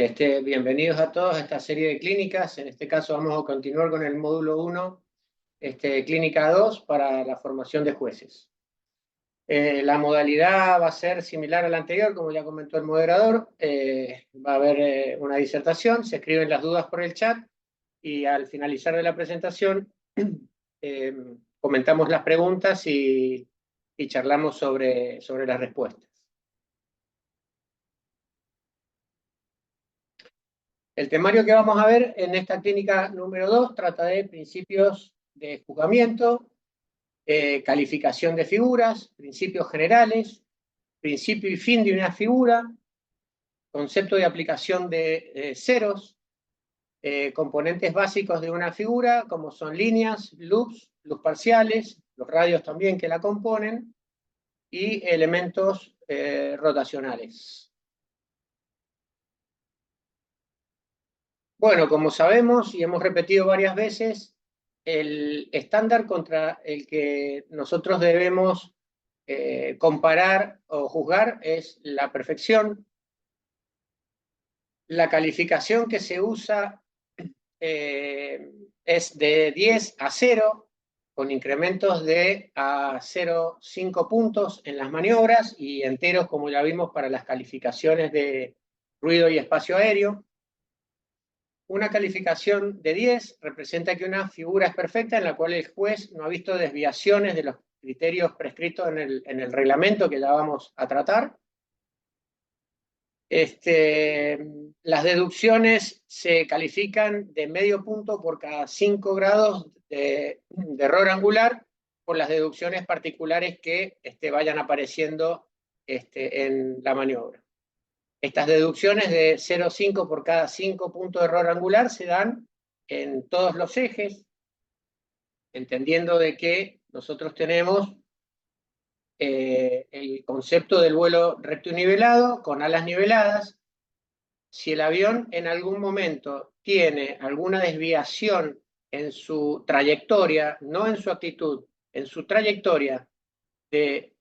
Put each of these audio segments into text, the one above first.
Bienvenidos a todos a esta serie de clínicas. En este caso vamos a continuar con el módulo 1, clínica 2 para la formación de jueces. La modalidad va a ser similar a la anterior, como ya comentó el moderador. Va a haber una disertación, se escriben las dudas por el chat y al finalizar de la presentación comentamos las preguntas y charlamos sobre las respuestas. El temario que vamos a ver en esta clínica número 2 trata de principios de juzgamiento, calificación de figuras, principios generales, principio y fin de una figura, concepto de aplicación de ceros, componentes básicos de una figura, como son líneas, loops, luz parciales, los radios también que la componen, y elementos rotacionales. Bueno, como sabemos y hemos repetido varias veces, el estándar contra el que nosotros debemos comparar o juzgar es la perfección. La calificación que se usa es de 10 a 0, con incrementos de a 0,5 puntos en las maniobras y enteros, como ya vimos, para las calificaciones de ruido y espacio aéreo. Una calificación de 10 representa que una figura es perfecta en la cual el juez no ha visto desviaciones de los criterios prescritos en el reglamento que ya vamos a tratar. Las deducciones se califican de medio punto por cada 5 grados de error angular por las deducciones particulares que vayan apareciendo en la maniobra. Estas deducciones de 0,5 por cada 5 puntos de error angular se dan en todos los ejes, entendiendo de que nosotros tenemos el concepto del vuelo recto y nivelado con alas niveladas. Si el avión en algún momento tiene alguna desviación en su trayectoria, no en su actitud, en su trayectoria de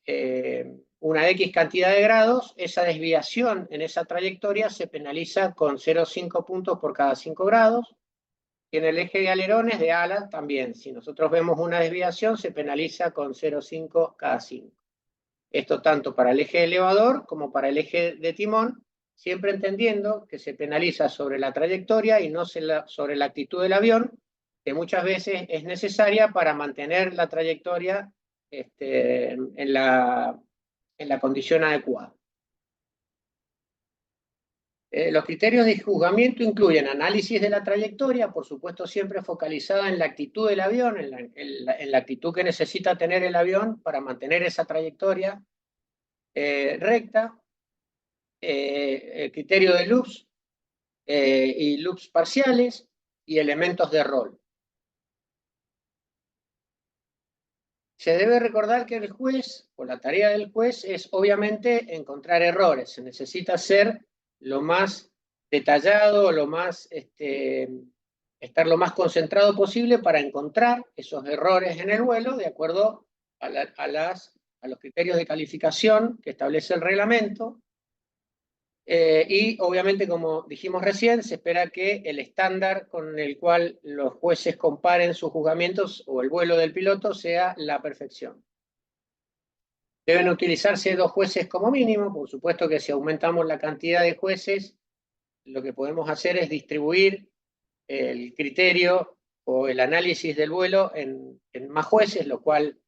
una X cantidad de grados, esa desviación en esa trayectoria se penaliza con 0,5 puntos por cada 5 grados. Y en el eje de alerones de ala también, si nosotros vemos una desviación, se penaliza con 0,5 cada 5. Esto tanto para el eje de elevador como para el eje de timón, siempre entendiendo que se penaliza sobre la trayectoria y no sobre la actitud del avión, que muchas veces es necesaria para mantener la trayectoria en la condición adecuada. Los criterios de juzgamiento incluyen análisis de la trayectoria, por supuesto siempre focalizada en la actitud del avión, en la actitud que necesita tener el avión para mantener esa trayectoria recta, el criterio de loops y loops parciales y elementos de rol. Se debe recordar que el juez, o la tarea del juez, es obviamente encontrar errores. Se necesita ser lo más detallado, estar lo más concentrado posible para encontrar esos errores en el vuelo de acuerdo a los criterios de calificación que establece el reglamento. Y obviamente, como dijimos recién, se espera que el estándar con el cual los jueces comparen sus juzgamientos o el vuelo del piloto sea la perfección. Deben utilizarse 2 jueces como mínimo. Por supuesto que si aumentamos la cantidad de jueces, lo que podemos hacer es distribuir el criterio o el análisis del vuelo en más jueces, lo cual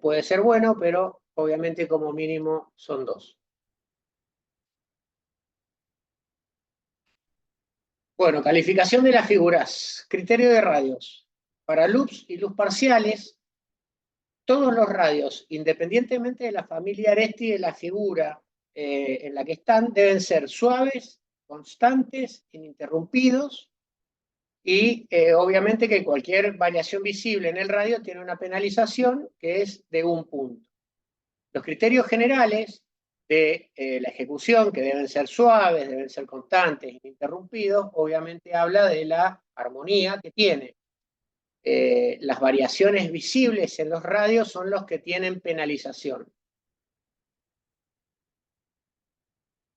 puede ser bueno, pero obviamente como mínimo son 2. Bueno, calificación de las figuras. Criterio de radios. Para loops y luz parciales, todos los radios, independientemente de la familia Aresti de la figura en la que están, deben ser suaves, constantes, ininterrumpidos y obviamente que cualquier variación visible en el radio tiene una penalización que es de 1 punto. Los criterios generales de la ejecución, que deben ser suaves, deben ser constantes, ininterrumpidos, obviamente habla de la armonía que tiene. Las variaciones visibles en los radios son los que tienen penalización.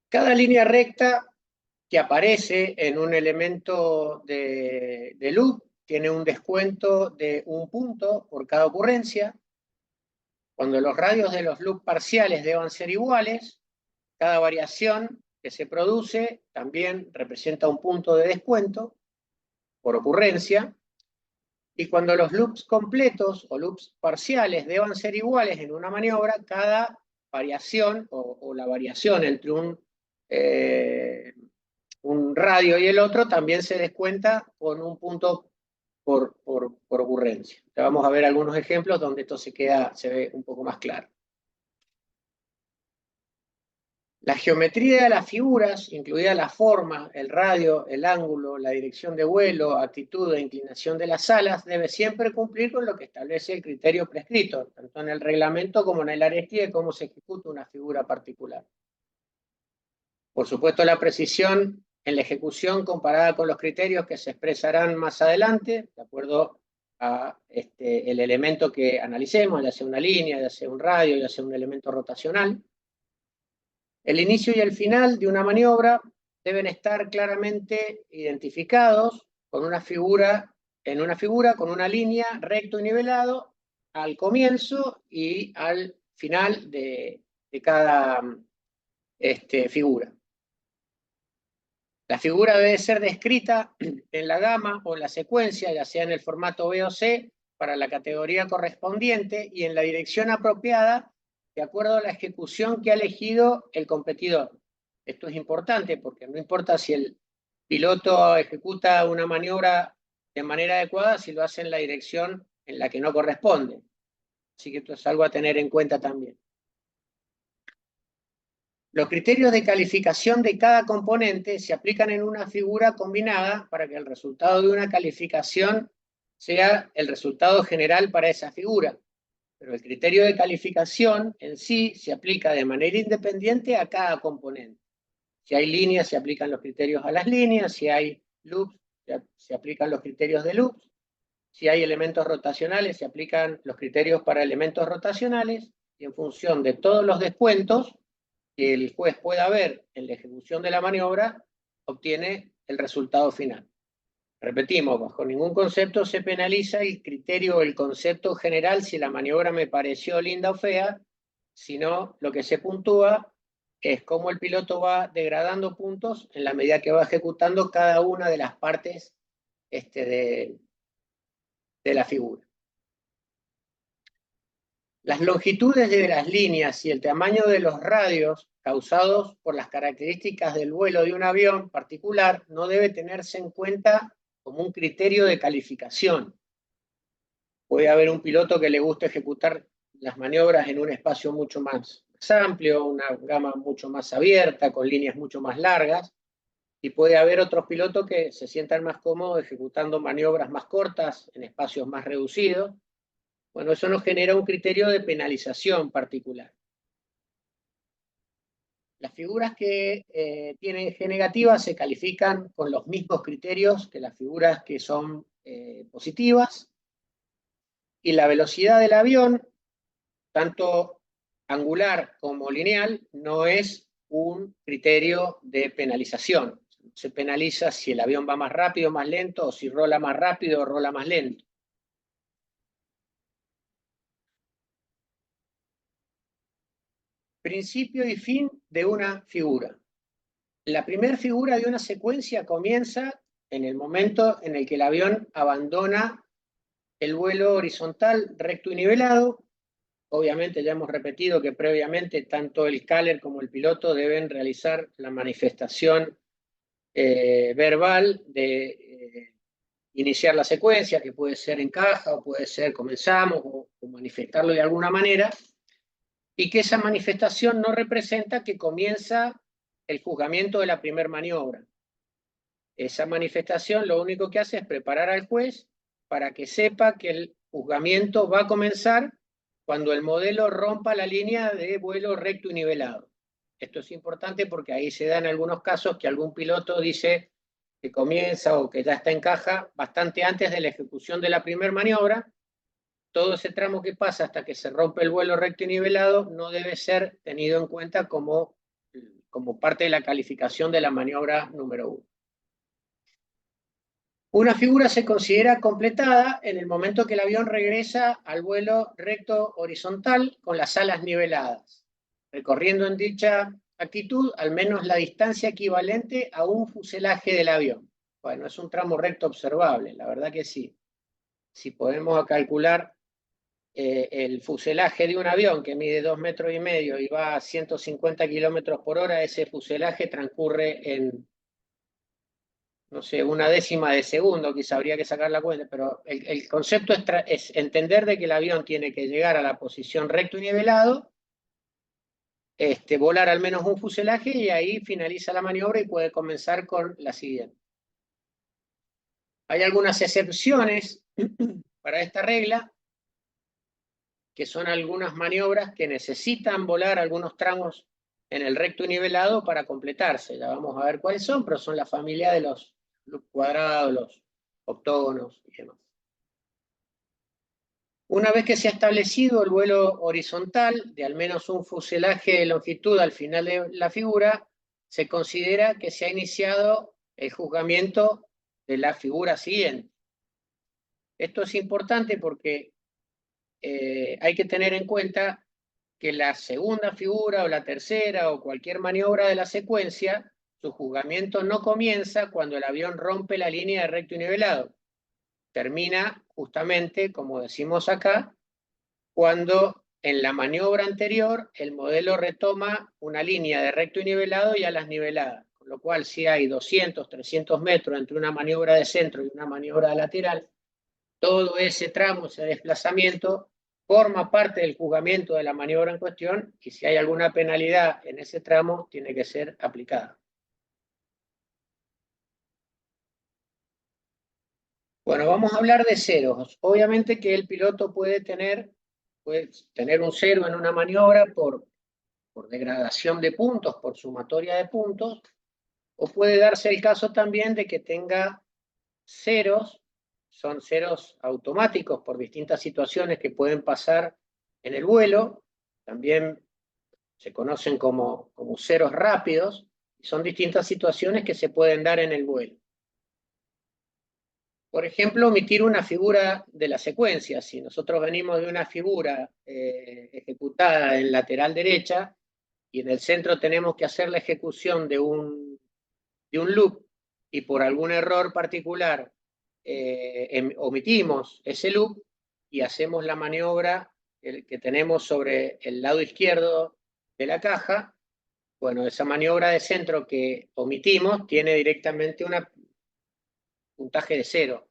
Cada línea recta que aparece en un elemento de loop tiene un descuento de 1 punto por cada ocurrencia. Cuando los radios de los loops parciales deban ser iguales, cada variación que se produce también representa 1 punto de descuento por ocurrencia. Y cuando los loops completos o loops parciales deban ser iguales en una maniobra, cada variación o la variación entre un radio y el otro también se descuenta con 1 punto por ocurrencia. Ya vamos a ver algunos ejemplos donde esto se ve un poco más claro. La geometría de las figuras, incluida la forma, el radio, el ángulo, la dirección de vuelo, actitud e inclinación de las alas, debe siempre cumplir con lo que establece el criterio prescrito, tanto en el reglamento como en el ARESTI de cómo se ejecuta una figura particular. Por supuesto, la precisión en la ejecución comparada con los criterios que se expresarán más adelante, de acuerdo a el elemento que analicemos, ya sea una línea, ya sea un radio, ya sea un elemento rotacional. El inicio y el final de una maniobra deben estar claramente identificados con una figura con una línea recto y nivelado al comienzo y al final de cada figura. La figura debe ser descrita en la gama o en la secuencia, ya sea en el formato B o C, para la categoría correspondiente y en la dirección apropiada de acuerdo a la ejecución que ha elegido el competidor. Esto es importante porque no importa si el piloto ejecuta una maniobra de manera adecuada, si lo hace en la dirección en la que no corresponde. Así que esto es algo a tener en cuenta también. Los criterios de calificación de cada componente se aplican en una figura combinada para que el resultado de una calificación sea el resultado general para esa figura. Pero el criterio de calificación en sí se aplica de manera independiente a cada componente. Si hay líneas, se aplican los criterios a las líneas. Si hay loops, se aplican los criterios de loops. Si hay elementos rotacionales, se aplican los criterios para elementos rotacionales. Y en función de todos los descuentos que el juez pueda ver en la ejecución de la maniobra, obtiene el resultado final. Repetimos, bajo ningún concepto se penaliza el criterio o el concepto general si la maniobra me pareció linda o fea, sino lo que se puntúa es cómo el piloto va degradando puntos en la medida que va ejecutando cada una de las partes de la figura. Las longitudes de las líneas y el tamaño de los radios causados por las características del vuelo de un avión particular no debe tenerse en cuenta como un criterio de calificación. Puede haber un piloto que le guste ejecutar las maniobras en un espacio mucho más amplio, una gama mucho más abierta, con líneas mucho más largas, y puede haber otros pilotos que se sientan más cómodos ejecutando maniobras más cortas en espacios más reducidos. Bueno, eso nos genera un criterio de penalización particular. Las figuras que tienen G negativa se califican con los mismos criterios que las figuras que son positivas. Y la velocidad del avión, tanto angular como lineal, no es un criterio de penalización. Se penaliza si el avión va más rápido o más lento, o si rola más rápido o rola más lento. Principio y fin de una figura. La primera figura de una secuencia comienza en el momento en el que el avión abandona el vuelo horizontal recto y nivelado. Obviamente ya hemos repetido que previamente tanto el caller como el piloto deben realizar la manifestación verbal de iniciar la secuencia, que puede ser en caja o puede ser comenzamos o manifestarlo de alguna manera, y que esa manifestación no representa que comienza el juzgamiento de la primera maniobra. Esa manifestación lo único que hace es preparar al juez para que sepa que el juzgamiento va a comenzar cuando el modelo rompa la línea de vuelo recto y nivelado. Esto es importante porque ahí se dan algunos casos que algún piloto dice que comienza o que ya está en caja bastante antes de la ejecución de la primera maniobra. Todo ese tramo que pasa hasta que se rompe el vuelo recto y nivelado no debe ser tenido en cuenta como como parte de la calificación de la maniobra número 1. Una figura se considera completada en el momento que el avión regresa al vuelo recto horizontal con las alas niveladas, recorriendo en dicha actitud al menos la distancia equivalente a un fuselaje del avión. Bueno, es un tramo recto observable, la verdad que sí. Si podemos calcular el fuselaje de un avión que mide 2,5 metros y va a 150 kilómetros por hora, ese fuselaje transcurre en, no sé, 1/10 de segundo, quizá habría que sacar la cuenta, pero el concepto es entender de que el avión tiene que llegar a la posición recto y nivelado, volar al menos un fuselaje y ahí finaliza la maniobra y puede comenzar con la siguiente. Hay algunas excepciones para esta regla, que son algunas maniobras que necesitan volar algunos tramos en el recto y nivelado para completarse. Ya vamos a ver cuáles son, pero son la familia de los cuadrados, los octógonos y demás. Una vez que se ha establecido el vuelo horizontal de al menos un fuselaje de longitud al final de la figura, se considera que se ha iniciado el juzgamiento de la figura siguiente. Esto es importante porque hay que tener en cuenta que la segunda figura o la tercera o cualquier maniobra de la secuencia, su juzgamiento no comienza cuando el avión rompe la línea de recto y nivelado. Termina justamente, como decimos acá, cuando en la maniobra anterior el modelo retoma una línea de recto y nivelado y alas niveladas. Con lo cual, si hay 200, 300 metros entre una maniobra de centro y una maniobra lateral, todo ese tramo, ese desplazamiento, forma parte del juzgamiento de la maniobra en cuestión y si hay alguna penalidad en ese tramo, tiene que ser aplicada. Bueno, vamos a hablar de ceros. Obviamente que el piloto puede tener un cero en una maniobra por degradación de puntos, por sumatoria de puntos, o puede darse el caso también de que tenga ceros, son ceros automáticos por distintas situaciones que pueden pasar en el vuelo, también se conocen como ceros rápidos, y son distintas situaciones que se pueden dar en el vuelo. Por ejemplo, omitir una figura de la secuencia. Si nosotros venimos de una figura ejecutada en lateral derecha y en el centro tenemos que hacer la ejecución de un loop y por algún error particular omitimos ese loop y hacemos la maniobra que tenemos sobre el lado izquierdo de la caja, bueno, esa maniobra de centro que omitimos tiene directamente un puntaje de 0.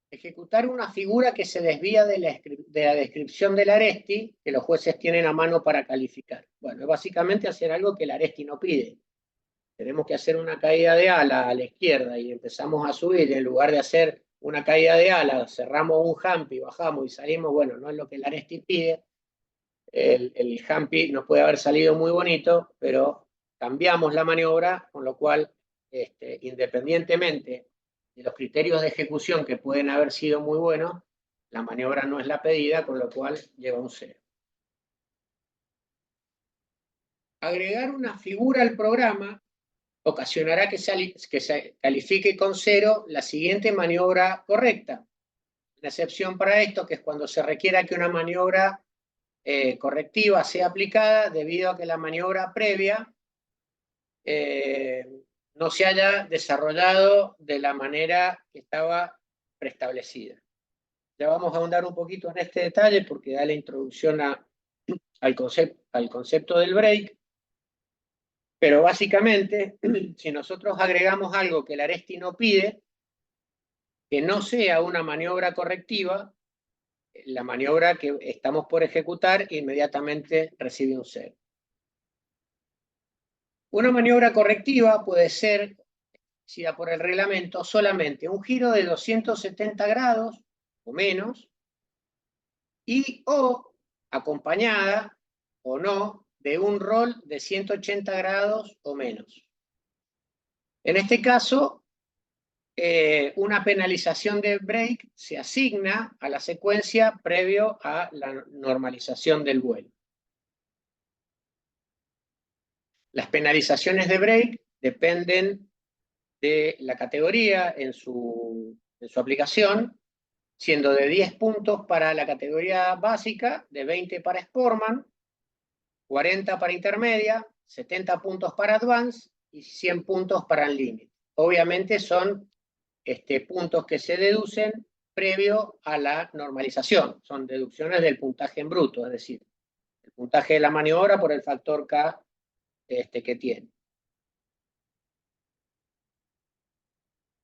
Ejecutar una figura que se desvía de la descripción del Aresti, que los jueces tienen a mano para calificar. Bueno, es básicamente hacer algo que el Aresti no pide. Tenemos que hacer una caída de ala a la izquierda y empezamos a subir, y en lugar de hacer una caída de ala, cerramos un jumpy, bajamos y salimos, bueno, no es lo que el Aresti pide. El jumpy nos puede haber salido muy bonito, pero cambiamos la maniobra, con lo cual, independientemente de los criterios de ejecución que pueden haber sido muy buenos, la maniobra no es la pedida, con lo cual lleva un 0. Agregar una figura al programa ocasionará que se califique con 0 la siguiente maniobra correcta. Una excepción para esto, que es cuando se requiera que una maniobra correctiva sea aplicada debido a que la maniobra previa no se haya desarrollado de la manera que estaba preestablecida. Ya vamos a ahondar un poquito en este detalle porque da la introducción al concepto del break, pero básicamente, si nosotros agregamos algo que el Aresti no pide, que no sea una maniobra correctiva, la maniobra que estamos por ejecutar inmediatamente recibe un 0. Una maniobra correctiva puede ser, decida por el reglamento, solamente un giro de 270 grados o menos o acompañada o no de un roll de 180 grados o menos. En este caso, una penalización de break se asigna a la secuencia previo a la normalización del vuelo. Las penalizaciones de break dependen de la categoría en su aplicación, siendo de 10 puntos para la categoría básica, de 20 para Sportman, 40 para intermedia, 70 puntos para Advance y 100 puntos para Unlimited. Obviamente son puntos que se deducen previo a la normalización. Son deducciones del puntaje en bruto, es decir, el puntaje de la maniobra por el factor K que tiene.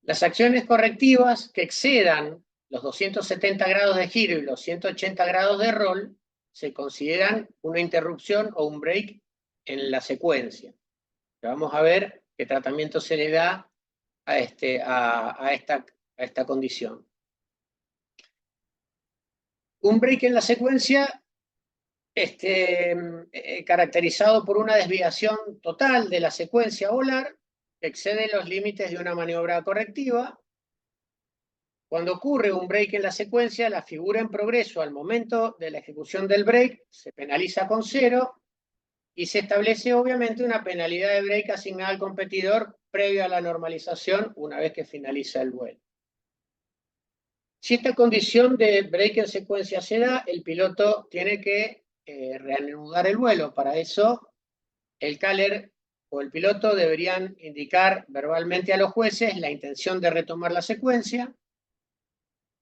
Las acciones correctivas que excedan los 270 grados de giro y los 180 grados de roll se consideran una interrupción o un break en la secuencia. Vamos a ver qué tratamiento se le da a esta condición. Un break en la secuencia caracterizado por una desviación total de la secuencia volar que excede los límites de una maniobra correctiva. Cuando ocurre un break en la secuencia, la figura en progreso al momento de la ejecución del break se penaliza con 0 y se establece obviamente una penalidad de break asignada al competidor previo a la normalización una vez que finaliza el vuelo. Si esta condición de break en secuencia se da, el piloto tiene que reanudar el vuelo. Para eso, el caller o el piloto deberían indicar verbalmente a los jueces la intención de retomar la secuencia.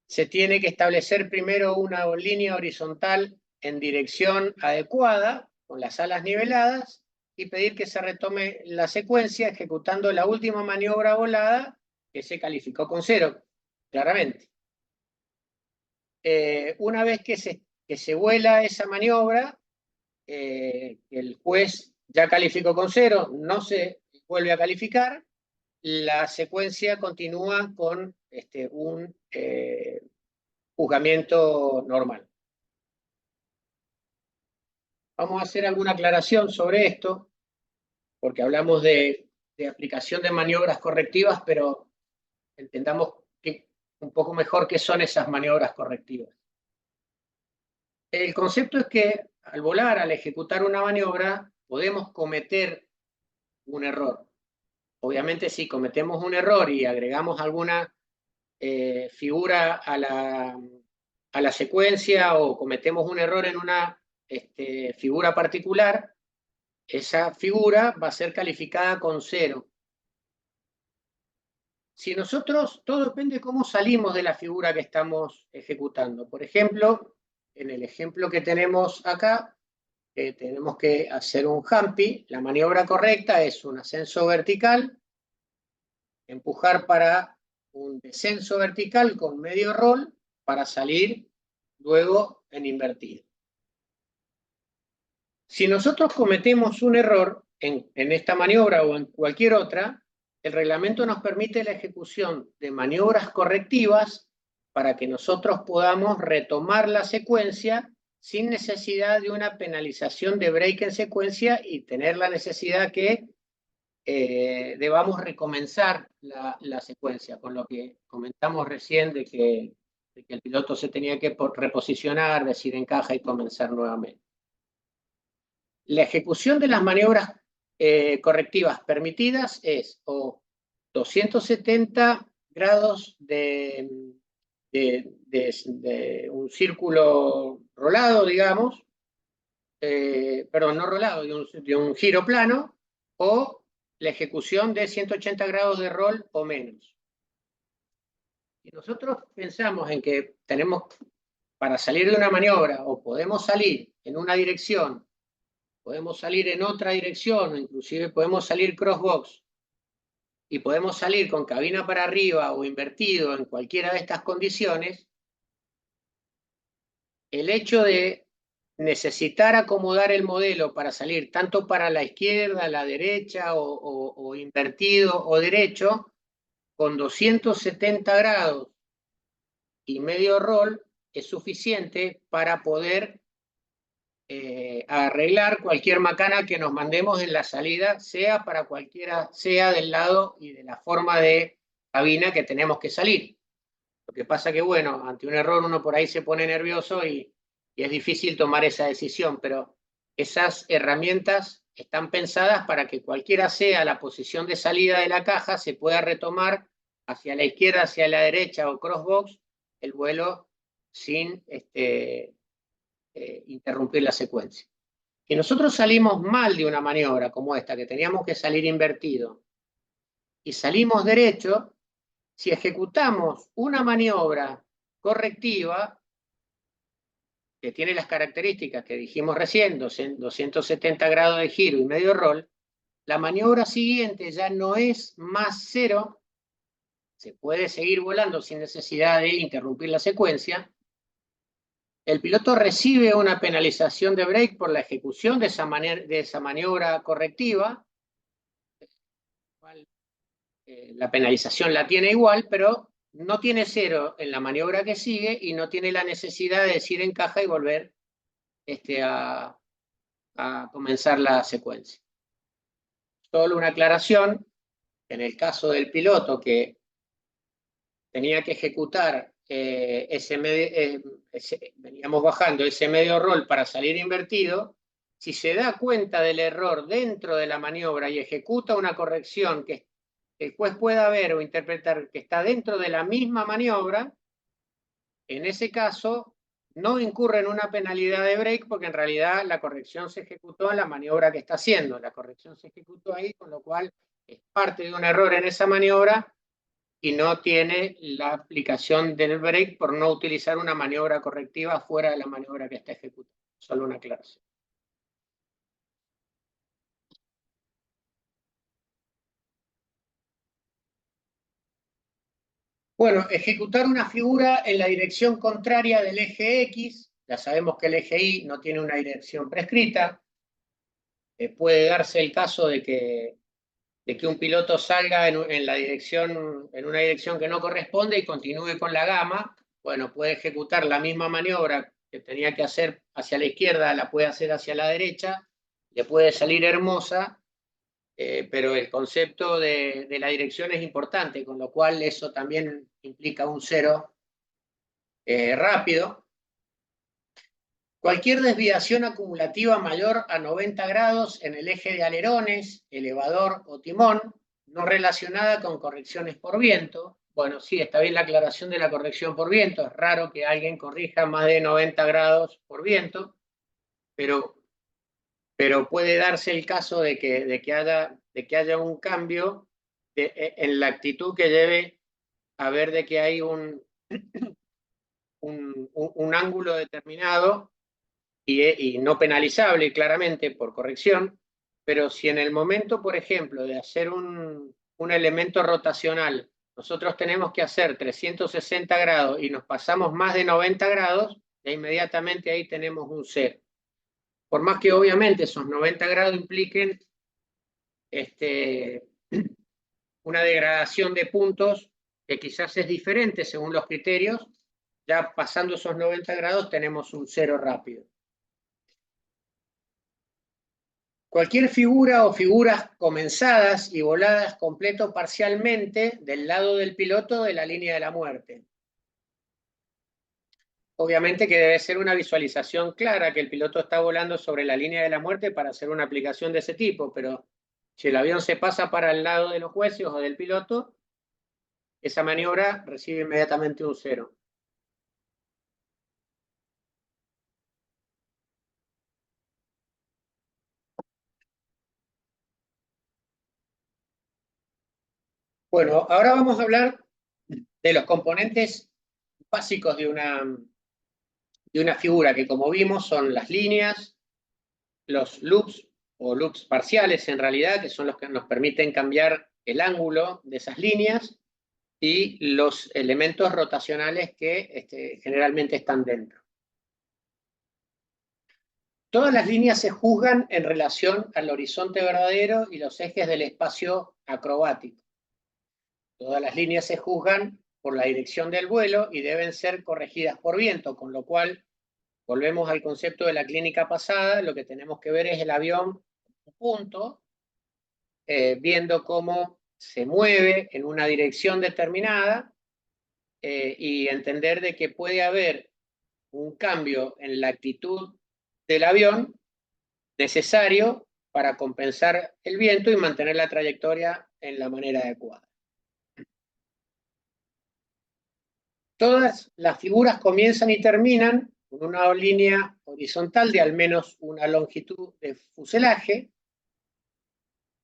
Se tiene que establecer primero una línea horizontal en dirección adecuada, con las alas niveladas, y pedir que se retome la secuencia ejecutando la última maniobra volada que se calificó con 0, claramente. Una vez que se vuela esa maniobra, el juez ya calificó con 0, no se vuelve a calificar, la secuencia continúa con un juzgamiento normal. Vamos a hacer alguna aclaración sobre esto, porque hablamos de aplicación de maniobras correctivas, pero entendamos un poco mejor qué son esas maniobras correctivas. El concepto es que al volar, al ejecutar una maniobra, podemos cometer un error. Obviamente, si cometemos un error y agregamos alguna figura a la secuencia o cometemos un error en una figura particular, esa figura va a ser calificada con 0. Si nosotros, todo depende de cómo salimos de la figura que estamos ejecutando. Por ejemplo, en el ejemplo que tenemos acá, tenemos que hacer un humpy. La maniobra correcta es un ascenso vertical, empujar para un descenso vertical con medio roll para salir luego en invertido. Si nosotros cometemos un error en esta maniobra o en cualquier otra, el reglamento nos permite la ejecución de maniobras correctivas para que nosotros podamos retomar la secuencia sin necesidad de una penalización de break en secuencia y tener la necesidad que debamos recomenzar la secuencia, con lo que comentamos recién de que el piloto se tenía que reposicionar, decir encaja y comenzar nuevamente. La ejecución de las maniobras correctivas permitidas es o 270 grados de un círculo rolado, digamos, perdón, no rolado, de un giro plano, o la ejecución de 180 grados de roll o menos. Y nosotros pensamos en que tenemos, para salir de una maniobra, o podemos salir en una dirección, podemos salir en otra dirección, o inclusive podemos salir crossbox, y podemos salir con cabina para arriba o invertido en cualquiera de estas condiciones. El hecho de necesitar acomodar el modelo para salir tanto para la izquierda, la derecha o invertido o derecho, con 270 grados y medio roll es suficiente para poder arreglar cualquier macana que nos mandemos en la salida, sea para cualquiera, sea del lado y de la forma de cabina que tenemos que salir. Lo que pasa que, bueno, ante un error uno por ahí se pone nervioso y es difícil tomar esa decisión, pero esas herramientas están pensadas para que cualquiera sea la posición de salida de la caja, se pueda retomar hacia la izquierda, hacia la derecha o crossbox el vuelo sin interrumpir la secuencia. Si nosotros salimos mal de una maniobra como esta, que teníamos que salir invertido, y salimos derecho, si ejecutamos una maniobra correctiva, que tiene las características que dijimos recién, 270 grados de giro y medio roll, la maniobra siguiente ya no es más cero, se puede seguir volando sin necesidad de interrumpir la secuencia. El piloto recibe una penalización de break por la ejecución de esa maniobra correctiva. La penalización la tiene igual, pero no tiene cero en la maniobra que sigue y no tiene la necesidad de decir en caja y volver a comenzar la secuencia. Solo una aclaración, en el caso del piloto que tenía que ejecutar veníamos bajando ese medio roll para salir invertido, si se da cuenta del error dentro de la maniobra y ejecuta una corrección que el juez pueda ver o interpretar que está dentro de la misma maniobra, en ese caso no incurre en una penalidad de break porque en realidad la corrección se ejecutó en la maniobra que está haciendo. La corrección se ejecutó ahí, con lo cual es parte de un error en esa maniobra y no tiene la aplicación del break por no utilizar una maniobra correctiva fuera de la maniobra que está ejecutando. Solo una aclaración. Bueno, ejecutar una figura en la dirección contraria del eje X. Ya sabemos que el eje Y no tiene una dirección prescrita. Puede darse el caso de que un piloto salga en una dirección que no corresponde y continúe con la gama. Bueno, puede ejecutar la misma maniobra que tenía que hacer hacia la izquierda, la puede hacer hacia la derecha, le puede salir hermosa, pero el concepto de la dirección es importante, con lo cual eso también implica un cero rápido. Cualquier desviación acumulativa mayor a 90 grados en el eje de alerones, elevador o timón, no relacionada con correcciones por viento. Bueno, sí, está bien la aclaración de la corrección por viento. Es raro que alguien corrija más de 90 grados por viento, pero puede darse el caso de que haya un cambio en la actitud que debe haber de que hay un ángulo determinado y no penalizable claramente por corrección, pero si en el momento, por ejemplo, de hacer un elemento rotacional, nosotros tenemos que hacer 360 grados y nos pasamos más de 90 grados, ya inmediatamente ahí tenemos un cero. Por más que obviamente esos 90 grados impliquen una degradación de puntos que quizás es diferente según los criterios, ya pasando esos 90 grados tenemos un cero rápido. Cualquier figura o figuras comenzadas y voladas completo o parcialmente del lado del piloto de la línea de la muerte. Obviamente que debe ser una visualización clara que el piloto está volando sobre la línea de la muerte para hacer una aplicación de ese tipo, pero si el avión se pasa para el lado de los jueces o del piloto, esa maniobra recibe inmediatamente un cero. Bueno, ahora vamos a hablar de los componentes básicos de una figura, que como vimos son las líneas, los loops o loops parciales en realidad, que son los que nos permiten cambiar el ángulo de esas líneas, y los elementos rotacionales que generalmente están dentro. Todas las líneas se juzgan en relación al horizonte verdadero y los ejes del espacio acrobático. Todas las líneas se juzgan por la dirección del vuelo y deben ser corregidas por viento, con lo cual volvemos al concepto de la clínica pasada. Lo que tenemos que ver es el avión punto, viendo cómo se mueve en una dirección determinada y entender de que puede haber un cambio en la actitud del avión necesario para compensar el viento y mantener la trayectoria en la manera adecuada. Todas las figuras comienzan y terminan con una línea horizontal de al menos una longitud de fuselaje,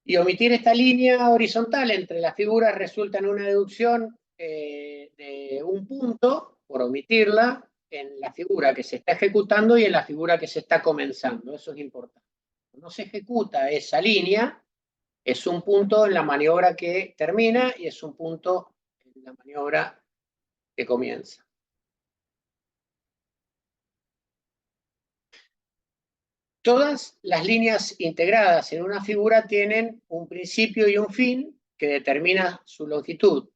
y omitir esta línea horizontal entre las figuras resulta en una deducción de un punto, por omitirla, en la figura que se está ejecutando y en la figura que se está comenzando. Eso es importante. Cuando no se ejecuta esa línea, es un punto en la maniobra que termina y es un punto en la maniobra que comienza. Todas las líneas integradas en una figura tienen un principio y un fin que determina su longitud.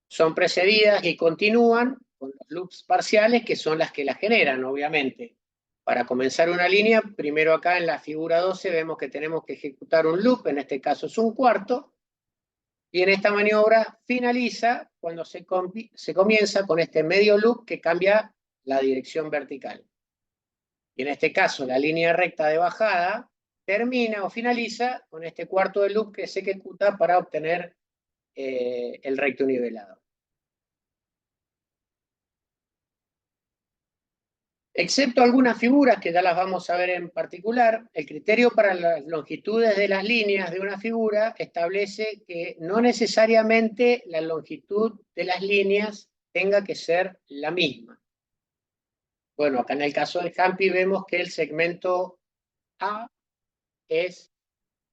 Son precedidas y continúan con los loops parciales, que son las que la generan, obviamente. Para comenzar una línea, primero acá en la figura 12 vemos que tenemos que ejecutar un loop, en este caso es un cuarto, y en esta maniobra finaliza cuando se comienza con este medio loop que cambia la dirección vertical. Y en este caso, la línea recta de bajada termina o finaliza con este cuarto de loop que se ejecuta para obtener el recto nivelado. Excepto algunas figuras que ya las vamos a ver en particular, el criterio para las longitudes de las líneas de una figura establece que no necesariamente la longitud de las líneas tenga que ser la misma. Bueno, acá en el caso del Hampi vemos que el segmento A es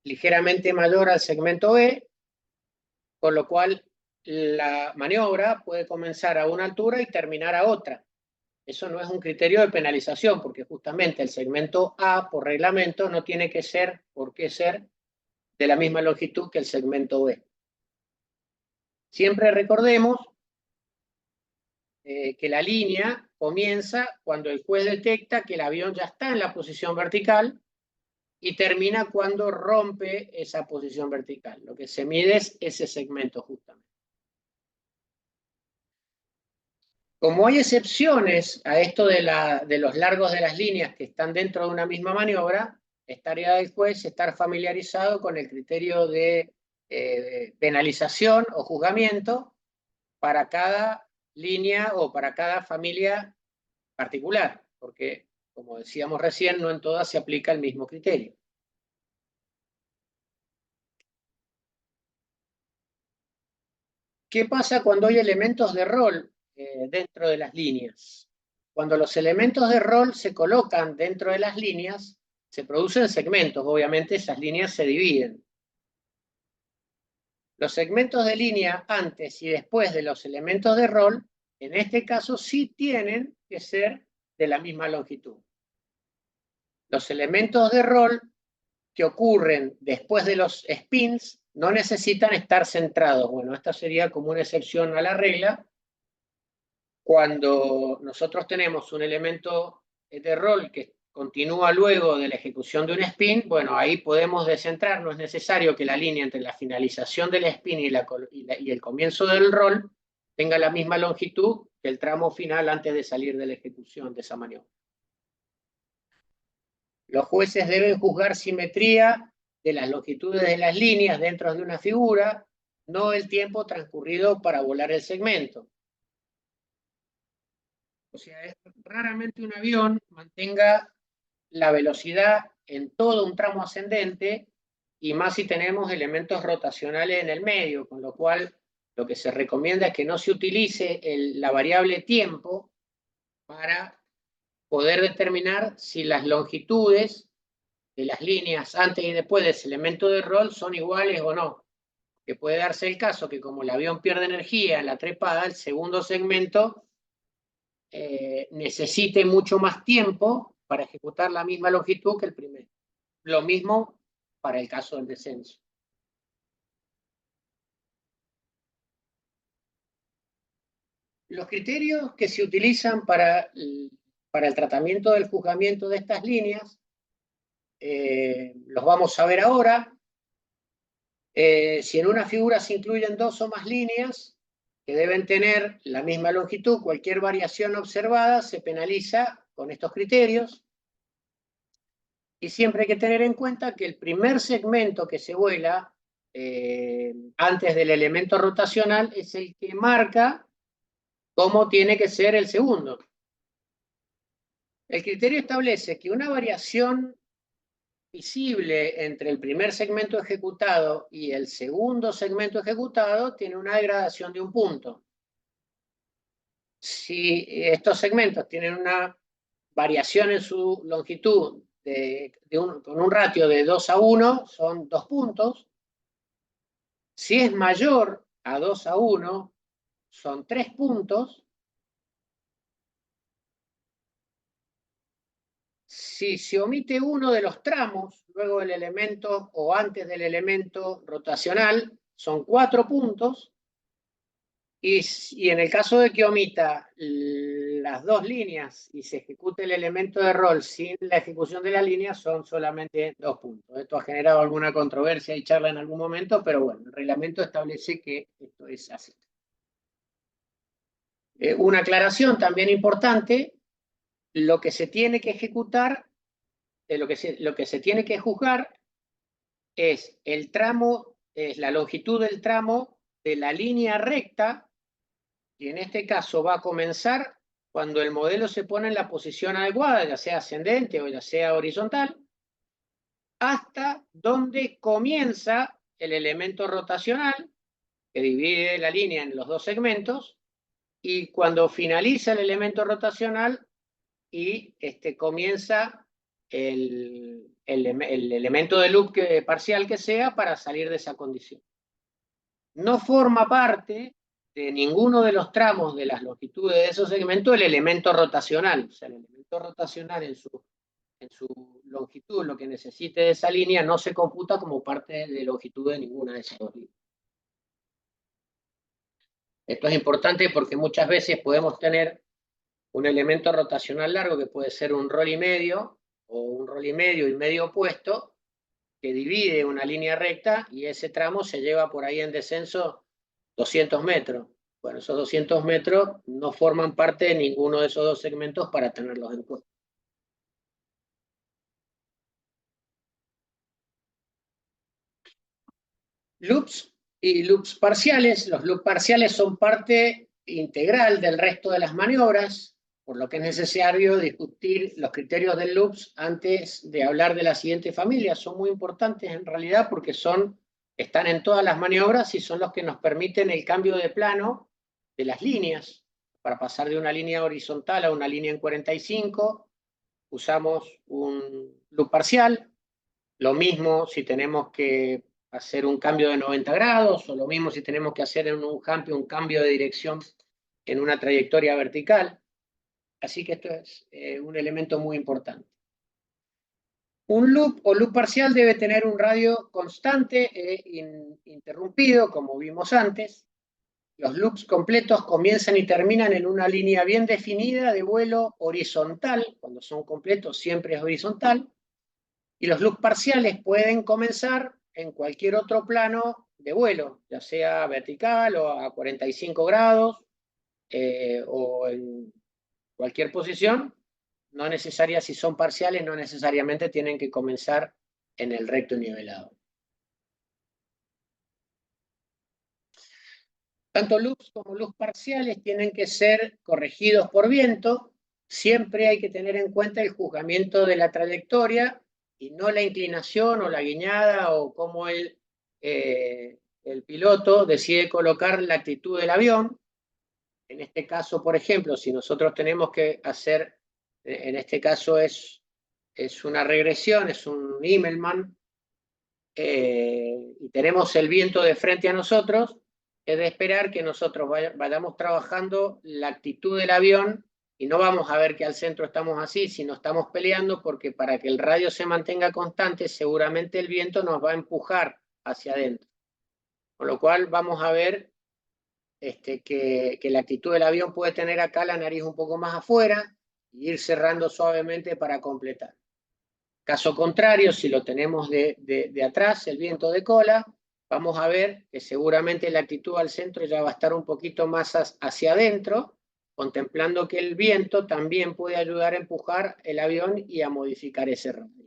ligeramente mayor al segmento B, con lo cual la maniobra puede comenzar a una altura y terminar a otra. Eso no es un criterio de penalización, porque justamente el segmento A, por reglamento, no tiene que ser, por qué ser, de la misma longitud que el segmento B. Siempre recordemos que la línea comienza cuando el juez detecta que el avión ya está en la posición vertical y termina cuando rompe esa posición vertical. Lo que se mide es ese segmento justamente. Como hay excepciones a esto de los largos de las líneas que están dentro de una misma maniobra, es tarea del juez estar familiarizado con el criterio de penalización o juzgamiento para cada línea o para cada familia particular, porque, como decíamos recién, no en todas se aplica el mismo criterio. ¿Qué pasa cuando hay elementos de rol dentro de las líneas? Cuando los elementos de rol se colocan dentro de las líneas, se producen segmentos, obviamente esas líneas se dividen. Los segmentos de línea antes y después de los elementos de rol, en este caso sí tienen que ser de la misma longitud. Los elementos de rol que ocurren después de los spins no necesitan estar centrados. Bueno, esta sería como una excepción a la regla. Cuando nosotros tenemos un elemento de rol que continúa luego de la ejecución de un spin, bueno, ahí podemos descentrar, no es necesario que la línea entre la finalización del spin y el comienzo del rol tenga la misma longitud que el tramo final antes de salir de la ejecución de esa maniobra. Los jueces deben juzgar simetría de las longitudes de las líneas dentro de una figura, no el tiempo transcurrido para volar el segmento. O sea, raramente un avión mantenga la velocidad en todo un tramo ascendente, y más si tenemos elementos rotacionales en el medio, con lo cual lo que se recomienda es que no se utilice la variable tiempo para poder determinar si las longitudes de las líneas antes y después de ese elemento de rol son iguales o no. Que puede darse el caso que como el avión pierde energía en la trepada, el segundo segmento necesite mucho más tiempo para ejecutar la misma longitud que el primero. Lo mismo para el caso del descenso. Los criterios que se utilizan para el tratamiento del juzgamiento de estas líneas los vamos a ver ahora. Si en una figura se incluyen dos o más líneas que deben tener la misma longitud, cualquier variación observada se penaliza con estos criterios. Y siempre hay que tener en cuenta que el primer segmento que se vuela antes del elemento rotacional es el que marca cómo tiene que ser el segundo. El criterio establece que una variación visible entre el primer segmento ejecutado y el segundo segmento ejecutado tiene una degradación de un punto. Si estos segmentos tienen una variación en su longitud con un ratio de 2 a 1, son 2 puntos. Si es mayor a 2 a 1, son 3 puntos. Si se omite uno de los tramos, luego del elemento o antes del elemento rotacional, son 4 puntos. Y en el caso de que omita las dos líneas y se ejecute el elemento de rol sin la ejecución de la línea, son solamente 2 puntos. Esto ha generado alguna controversia y charla en algún momento, pero bueno, el reglamento establece que esto es así. Una aclaración también importante, lo que se tiene que ejecutar, lo que se tiene que juzgar es el tramo, es la longitud del tramo de la línea recta, y en este caso va a comenzar cuando el modelo se pone en la posición adecuada, ya sea ascendente o ya sea horizontal, hasta donde comienza el elemento rotacional, que divide la línea en los dos segmentos, y cuando finaliza el elemento rotacional y comienza el elemento de loop parcial que sea para salir de esa condición. No forma parte de ninguno de los tramos de las longitudes de esos segmentos el elemento rotacional. O sea, el elemento rotacional en su longitud, lo que necesite de esa línea, no se computa como parte de longitud de ninguna de esas dos líneas. Esto es importante porque muchas veces podemos tener un elemento rotacional largo que puede ser un rol y medio o un rol y medio opuesto, que divide una línea recta y ese tramo se lleva por ahí en descenso 200 metros. Bueno, esos 200 metros no forman parte de ninguno de esos dos segmentos para tenerlos en cuenta. Loops y loops parciales. Los loops parciales son parte integral del resto de las maniobras, por lo que es necesario discutir los criterios del loops antes de hablar de la siguiente familia. Son muy importantes en realidad porque están en todas las maniobras y son los que nos permiten el cambio de plano de las líneas. Para pasar de una línea horizontal a una línea en 45, usamos un loop parcial. Lo mismo si tenemos que hacer un cambio de 90 grados, o lo mismo si tenemos que hacer en un cambio de dirección en una trayectoria vertical. Así que esto es un elemento muy importante. Un loop o loop parcial debe tener un radio constante e interrumpido, como vimos antes. Los loops completos comienzan y terminan en una línea bien definida de vuelo horizontal. Cuando son completos siempre es horizontal. Y los loops parciales pueden comenzar en cualquier otro plano de vuelo, ya sea vertical o a 45 grados o en cualquier posición. No necesaria, si son parciales, no necesariamente tienen que comenzar en el recto nivelado. Tanto loops como loops parciales tienen que ser corregidos por viento. Siempre hay que tener en cuenta el juzgamiento de la trayectoria y no la inclinación o la guiñada o cómo el piloto decide colocar la actitud del avión. En este caso, por ejemplo, si nosotros tenemos que hacer, en este caso es una regresión, es un Immelmann, y tenemos el viento de frente a nosotros, es de esperar que nosotros vayamos trabajando la actitud del avión y no vamos a ver que al centro estamos así, sino estamos peleando porque para que el radio se mantenga constante, seguramente el viento nos va a empujar hacia adentro. Con lo cual vamos a ver que la actitud del avión puede tener acá la nariz un poco más afuera y ir cerrando suavemente para completar. Caso contrario, si lo tenemos de atrás, el viento de cola, vamos a ver que seguramente la actitud al centro ya va a estar un poquito más hacia adentro, contemplando que el viento también puede ayudar a empujar el avión y a modificar ese radio.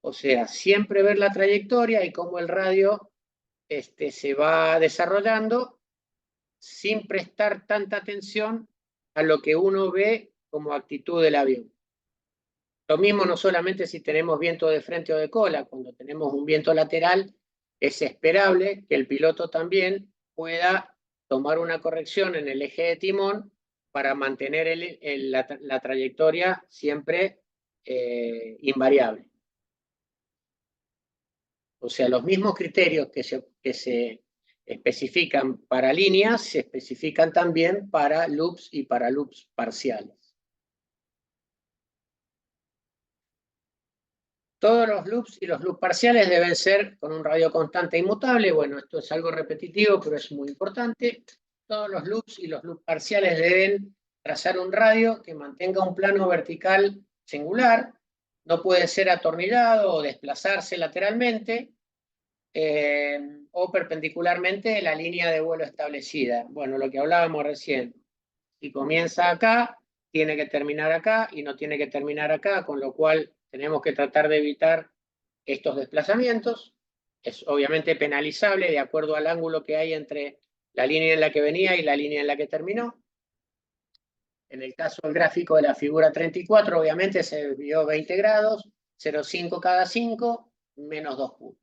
O sea, siempre ver la trayectoria y cómo el radio se va desarrollando sin prestar tanta atención a lo que uno ve como actitud del avión. Lo mismo no solamente si tenemos viento de frente o de cola, cuando tenemos un viento lateral, es esperable que el piloto también pueda tomar una corrección en el eje de timón para mantener la trayectoria siempre invariable. O sea, los mismos criterios que se especifican para líneas se especifican también para loops y para loops parciales. Todos los loops y los loops parciales deben ser con un radio constante inmutable. Bueno, esto es algo repetitivo, pero es muy importante. Todos los loops y los loops parciales deben trazar un radio que mantenga un plano vertical singular. No puede ser atornillado o desplazarse lateralmente o perpendicularmente a la línea de vuelo establecida. Bueno, lo que hablábamos recién. Si comienza acá, tiene que terminar acá y no tiene que terminar acá, con lo cual tenemos que tratar de evitar estos desplazamientos. Es obviamente penalizable de acuerdo al ángulo que hay entre la línea en la que venía y la línea en la que terminó. En el caso del gráfico de la figura 34, obviamente se vio 20 grados, 0,5 cada 5, menos 2 puntos.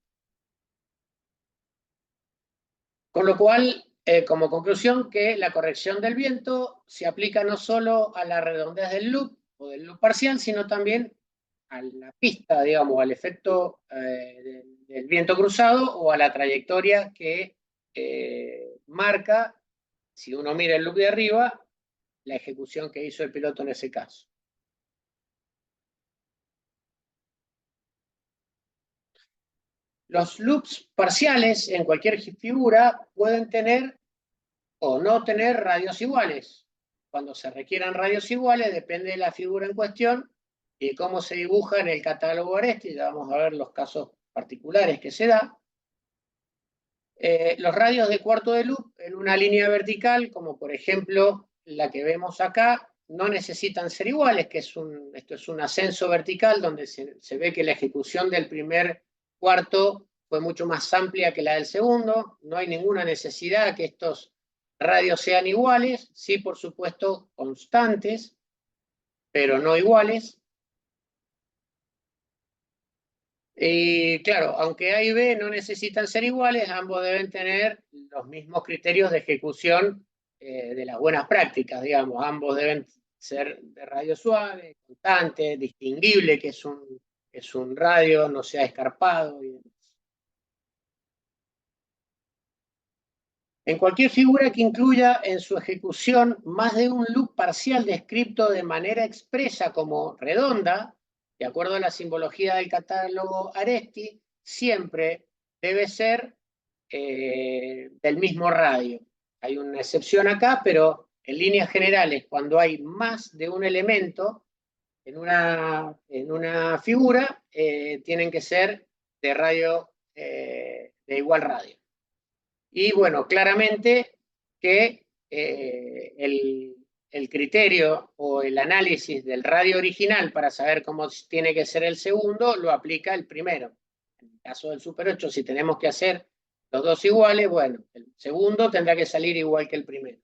Con lo cual, como conclusión, que la corrección del viento se aplica no solo a la redondez del loop o del loop parcial, sino también a la pista, digamos, al efecto del viento cruzado o a la trayectoria que marca, si uno mira el loop de arriba, la ejecución que hizo el piloto en ese caso. Los loops parciales en cualquier figura pueden tener o no tener radios iguales. Cuando se requieran radios iguales, depende de la figura en cuestión y cómo se dibuja en el catálogo Aresti. Ya vamos a ver los casos particulares que se da. Los radios de cuarto de loop en una línea vertical, como por ejemplo la que vemos acá, no necesitan ser iguales, que esto es un ascenso vertical donde se ve que la ejecución del primer cuarto fue mucho más amplia que la del segundo. No hay ninguna necesidad que estos radios sean iguales, sí, por supuesto, constantes, pero no iguales. Y claro, aunque A y B no necesitan ser iguales, ambos deben tener los mismos criterios de ejecución de las buenas prácticas, digamos. Ambos deben ser de radio suave, constante, distinguible, que es un radio, no sea escarpado. En cualquier figura que incluya en su ejecución más de un loop parcial descrito de manera expresa como redonda, de acuerdo a la simbología del catálogo Aresti, siempre debe ser del mismo radio. Hay una excepción acá, pero en líneas generales, cuando hay más de un elemento en una figura, tienen que ser de radio, de igual radio. Y bueno, claramente que el criterio o el análisis del radio original para saber cómo tiene que ser el segundo lo aplica el primero. En el caso del Super 8, si tenemos que hacer los dos iguales, bueno, el segundo tendrá que salir igual que el primero.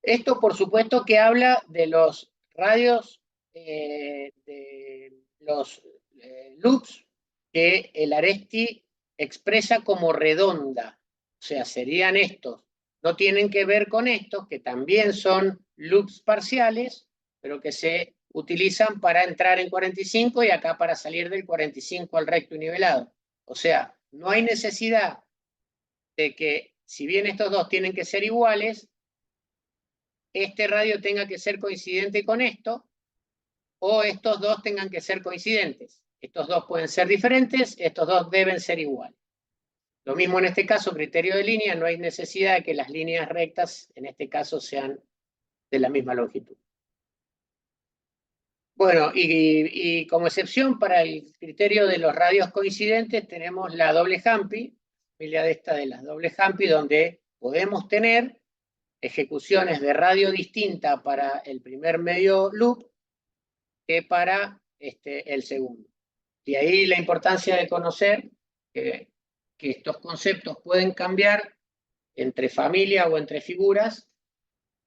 Esto, por supuesto, que habla de los radios, de los loops que el Aresti expresa como redonda. O sea, serían estos. No tienen que ver con estos, que también son loops parciales, pero que se utilizan para entrar en 45 y acá para salir del 45 al recto y nivelado. O sea, no hay necesidad de que, si bien estos dos tienen que ser iguales, este radio tenga que ser coincidente con esto, o estos dos tengan que ser coincidentes. Estos dos pueden ser diferentes, estos dos deben ser iguales. Lo mismo en este caso, criterio de línea, no hay necesidad de que las líneas rectas, en este caso, sean de la misma longitud. Bueno, y como excepción para el criterio de los radios coincidentes, tenemos la doble Hampi, familia de esta de las doble Hampi, donde podemos tener ejecuciones de radio distinta para el primer medio loop que para el segundo. Y ahí la importancia de conocer que estos conceptos pueden cambiar entre familia o entre figuras,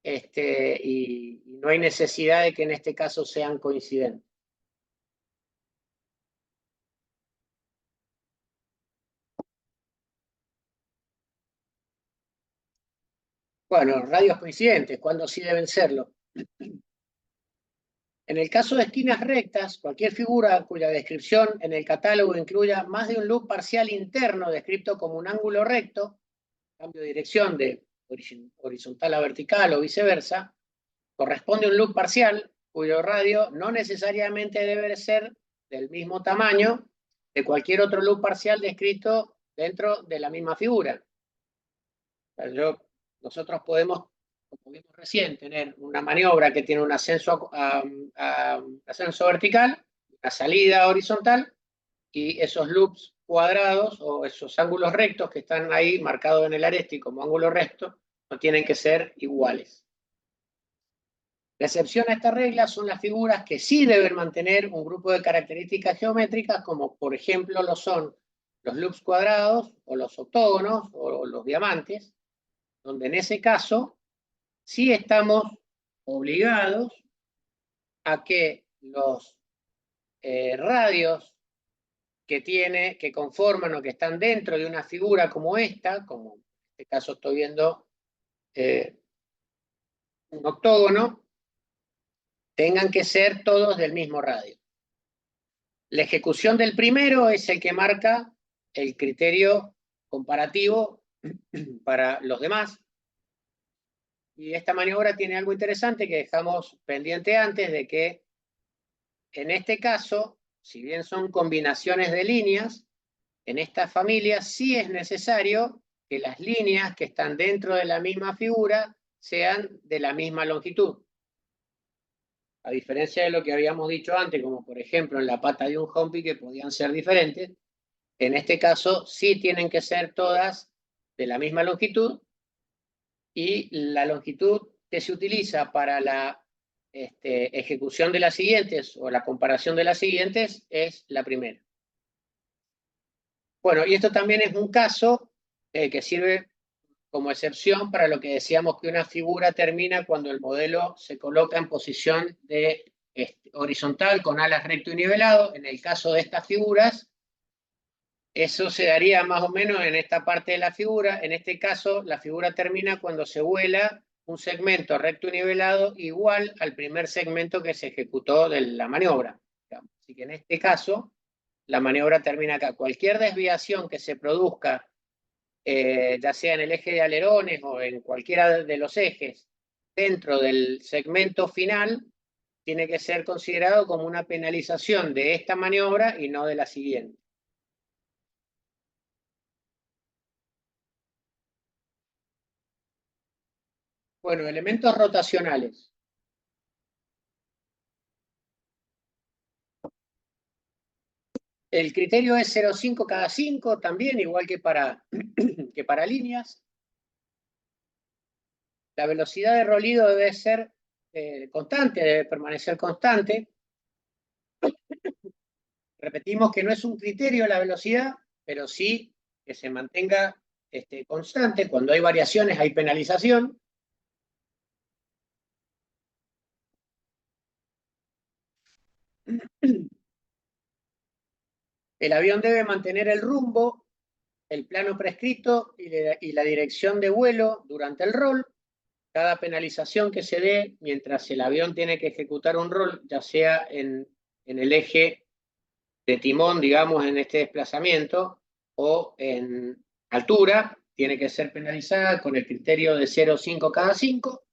y no hay necesidad de que en este caso sean coincidentes. Bueno, radios coincidentes, ¿cuándo sí deben serlo? En el caso de esquinas rectas, cualquier figura cuya descripción en el catálogo incluya más de un loop parcial interno descrito como un ángulo recto, cambio de dirección de horizontal a vertical o viceversa, corresponde a un loop parcial cuyo radio no necesariamente debe ser del mismo tamaño de cualquier otro loop parcial descrito dentro de la misma figura. Nosotros podemos, como vimos recién, tener una maniobra que tiene un ascenso, ascenso vertical, una salida horizontal, y esos loops cuadrados o esos ángulos rectos que están ahí marcados en el aresti como ángulo recto no tienen que ser iguales. La excepción a esta regla son las figuras que sí deben mantener un grupo de características geométricas, como por ejemplo lo son los loops cuadrados o los octógonos o los diamantes, donde en ese caso sí estamos obligados a que los radios que conforman o que están dentro de una figura como esta, como en este caso estoy viendo un octógono, tengan que ser todos del mismo radio. La ejecución del primero es el que marca el criterio comparativo para los demás. Y esta maniobra tiene algo interesante que dejamos pendiente antes, de que en este caso, si bien son combinaciones de líneas, en esta familia sí es necesario que las líneas que están dentro de la misma figura sean de la misma longitud. A diferencia de lo que habíamos dicho antes, como por ejemplo en la pata de un humpy, que podían ser diferentes, en este caso sí tienen que ser todas de la misma longitud, y la longitud que se utiliza para la ejecución de las siguientes o la comparación de las siguientes es la primera. Bueno, y esto también es un caso que sirve como excepción para lo que decíamos, que una figura termina cuando el modelo se coloca en posición de horizontal con alas recto y nivelado. En el caso de estas figuras, eso se daría más o menos en esta parte de la figura. En este caso, la figura termina cuando se vuela un segmento recto y nivelado igual al primer segmento que se ejecutó de la maniobra. Así que en este caso, la maniobra termina acá. Cualquier desviación que se produzca, ya sea en el eje de alerones o en cualquiera de los ejes, dentro del segmento final, tiene que ser considerado como una penalización de esta maniobra y no de la siguiente. Bueno, elementos rotacionales. El criterio es 0,5 cada 5, también igual que para líneas. La velocidad de rolido debe ser constante, debe permanecer constante. Repetimos que no es un criterio la velocidad, pero sí que se mantenga constante. Cuando hay variaciones hay penalización. El avión debe mantener el rumbo, el plano prescrito y la dirección de vuelo durante el rol. Cada penalización que se dé mientras el avión tiene que ejecutar un rol, ya sea en el eje de timón, digamos, en este desplazamiento, o en altura, tiene que ser penalizada con el criterio de 0,5 cada 5.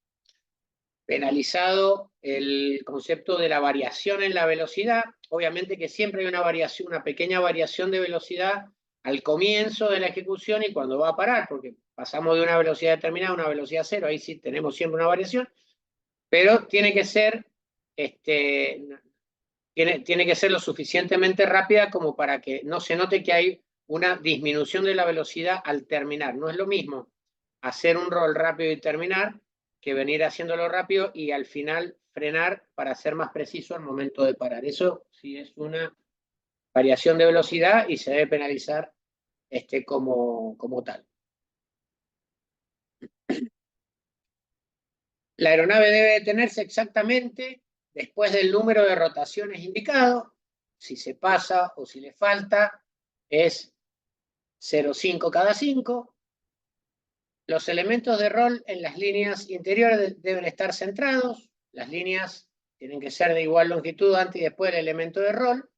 Penalizado el concepto de la variación en la velocidad. Obviamente que siempre hay una variación, una pequeña variación de velocidad al comienzo de la ejecución y cuando va a parar, porque pasamos de una velocidad determinada a una velocidad cero, ahí sí tenemos siempre una variación, pero tiene que ser, tiene que ser lo suficientemente rápida como para que no se note que hay una disminución de la velocidad al terminar. No es lo mismo hacer un roll rápido y terminar que venir haciéndolo rápido y al final frenar para ser más preciso al momento de parar. Eso sí es una variación de velocidad y se debe penalizar como tal. La aeronave debe detenerse exactamente después del número de rotaciones indicado. Si se pasa o si le falta, es 0,5 cada 5. Los elementos de rol en las líneas interiores deben estar centrados. Las líneas tienen que ser de igual longitud antes y después del elemento de rol,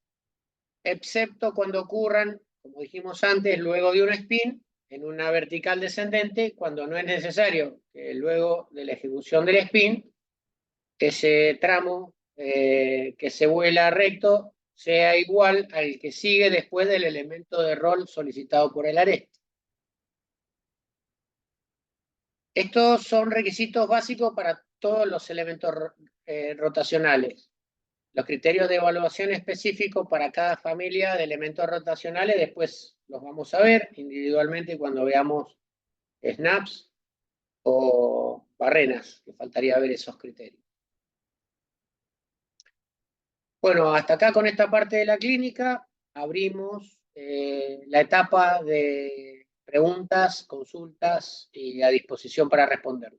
excepto cuando ocurran, como dijimos antes, luego de un spin en una vertical descendente, cuando no es necesario que luego de la ejecución del spin, ese tramo que se vuela recto sea igual al que sigue después del elemento de rol solicitado por el areste. Estos son requisitos básicos para todos los elementos rotacionales. Los criterios de evaluación específicos para cada familia de elementos rotacionales después los vamos a ver individualmente cuando veamos snaps o barrenas, que faltaría ver esos criterios. Bueno, hasta acá con esta parte de la clínica abrimos la etapa de preguntas, consultas y a disposición para responder.